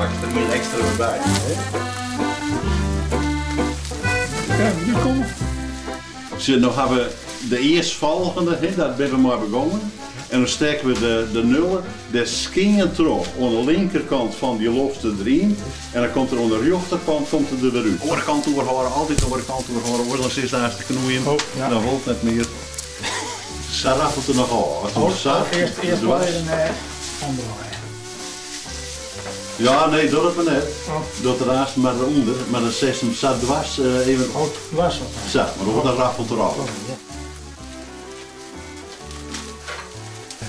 pak er hier extra bij. Ja, die komt. Ze nog hebben de eerstvolgende, dat ben we maar begonnen. En dan steken we de nullen, de skingen terug aan de linkerkant van die lofte erin. En dan komt er aan de rechterkant komt er weer uit. Oor kant doorhoren, altijd over de kant doorhoren. Oorlog is daar te knoeien, dan hoeft het niet meer. Ze raffelt er nog al. Eerst wel even omdraaien. Ja, nee, doe het maar net. Doe het raast maar eronder, maar dan zet hem zat dwars even. Dwars wat. Zo, maar dan raffelt eraf.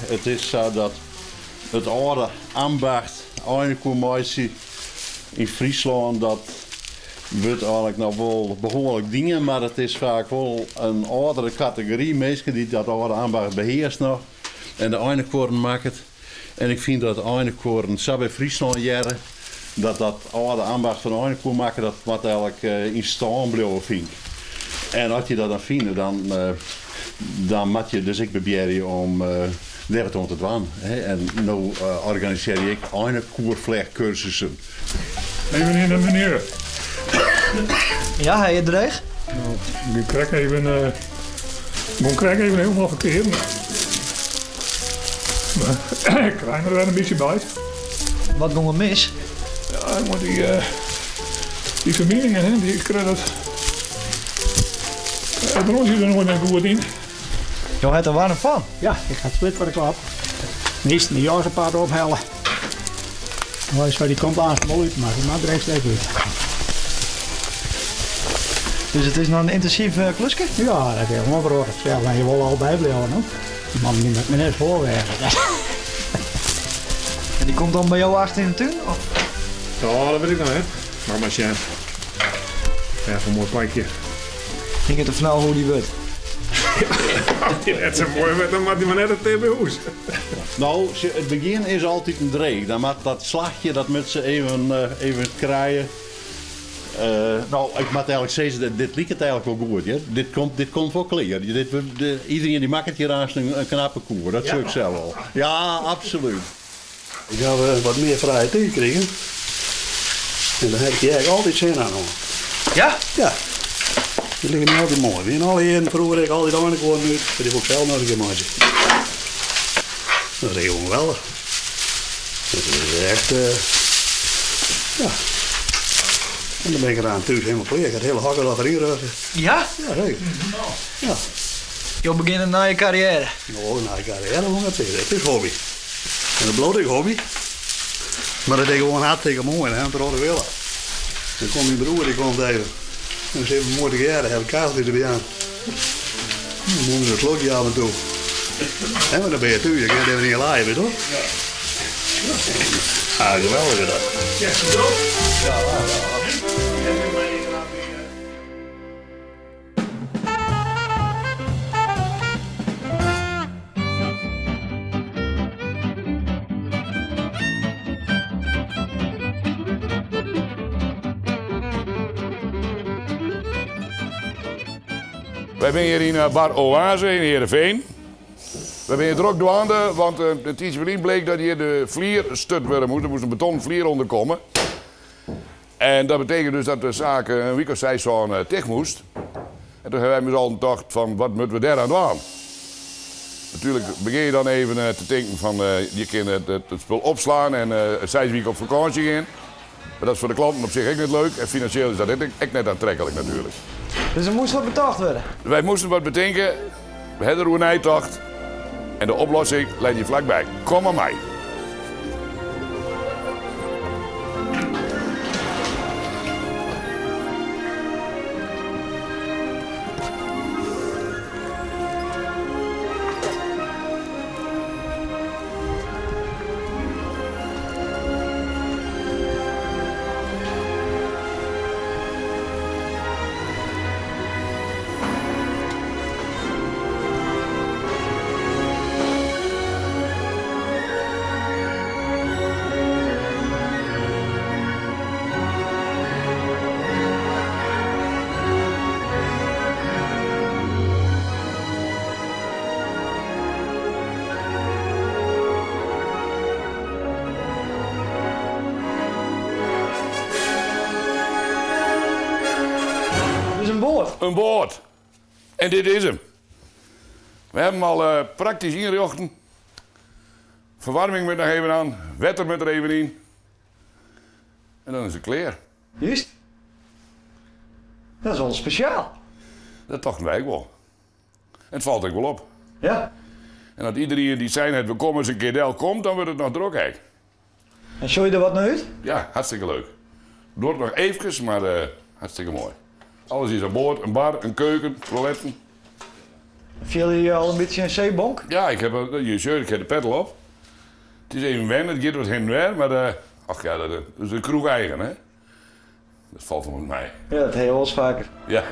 Het is zo dat het oude ambacht, eindelijk in Friesland, dat wordt eigenlijk nog wel behoorlijk dingen, maar het is vaak wel een oudere categorie mensen die dat oude ambacht beheerst nog. En de eindkoren maakt het. En ik vind dat de eindkoren, zo bij Friesland jaren, dat oude ambacht van de eindkoren maken, dat wat eigenlijk in staan blijven vind. En als je dat dan vindt, dan moet je dus ik proberen om daar het om te doen. En nu organiseer ik een koervlechtcursussen. Even in de meneer. Ja, hij je dreig? Nou, ik krijg even helemaal verkeerd. Maar ik krijg er wel een beetje bij. Wat doen we mis? Ja, maar die verbindingen, hè, die krijg dat. Het rondje er nog niet goed in. Je hebt er warm van. Ja, ik ga het split voor de klap. Meest een jaargepaard ophellen. Zo die komt aan mooi uit, maar die maakt er echt steeds uit. Dus het is nog een intensief klusje? Ja, dat is helemaal verhoord. Ja, maar je wil al bijblijven, hoor. Die man die met me net voorwerken. En die komt dan bij jou achter in de tuin? Of? Ja, dat weet ik nog, hè. Maar maar ja. Even een mooi plekje. Ging het te snel hoe die wordt? Die net zo mooi met dan maakt hij maar net het TBO's. Nou, het begin is altijd een dreig. Dan moet dat slagje, dat moet ze even krijgen. Nou, ik moet eigenlijk zeggen, dat dit lijkt het eigenlijk wel goed. Ja? Dit komt wel clear. Iedereen die maakt het hier aan een knappe koer. Dat zou ik zelf wel. Ja, absoluut. Ik ga wat meer vrije tijd krijgen. En dan heb ik eigenlijk altijd zin aan. Ja? Ja. Die liggen niet altijd mooi. We hebben alle heren vroeger heb ik altijd aangekomen nu. Dat heb ik ook zelf nog een keer maken. Dat is gewoon geweldig. Dat is echt, ja. En dan ben ik eraan thuis helemaal klaar. Ik ga het hele hakken erin ruiken. Ja? Ja, zeker. Ja. Je begint na je carrière? Nou, na je carrière moet ik het zeggen. Het is hobby. En dat bloot ik hobby. Maar dat is gewoon hartstikke mooi. Hè, te rode willen. Dan komt mijn broer, die komt even. En ze hebben mooi te jaren, heb ik kaas erbij aan. Dan moeten ze een slokje af en toe. En maar dan ben je thuis, je kan het even niet laaien, weet je toch? Ja, geweldig is dat. Ja, zo. Wij zijn hier in Bar Oase in Heerenveen. We zijn hier druk douane, want het tijdje verleden bleek dat hier de vlier stut worden moest. Er moest een betonnen vlier onderkomen. En dat betekent dus dat de zaak een week of 6 zo'n dicht moest. En toen hebben wij met z'n allen gedacht van wat moeten we daar aan doen? Natuurlijk begin je dan even te denken van je kunt het spul opslaan en 6 weken op vakantie gaan. Maar dat is voor de klanten op zich ook niet leuk en financieel is dat ook net aantrekkelijk natuurlijk. Dus er moest wat betaald worden? Wij moesten wat bedenken, we hebben er een eindtocht en de oplossing ligt hier vlakbij. Kom maar mij. een boord. En dit is hem. We hebben hem al praktisch inrichten. Verwarming moet nog even aan. Wetter moet er even in. En dan is het klaar. Juist. Dat is wel speciaal. Dat dachten wij ook wel. En het valt ook wel op. Ja. En dat iedereen die zei net, we komen eens een keer del komt, dan wordt het nog druk eigenlijk. En show je er wat naar uit? Ja, hartstikke leuk. Doe het nog eventjes, maar hartstikke mooi. Alles is aan boord, een bar, een keuken, toiletten. Viel je al een beetje een zeebonk? Ja, ik heb de peddel op. Het is even wennen, het gaat wat heen en weer, maar ach ja, dat is de kroeg eigen, hè. Dat valt wel met mij. Ja, dat heel wel eens vaker. Ja.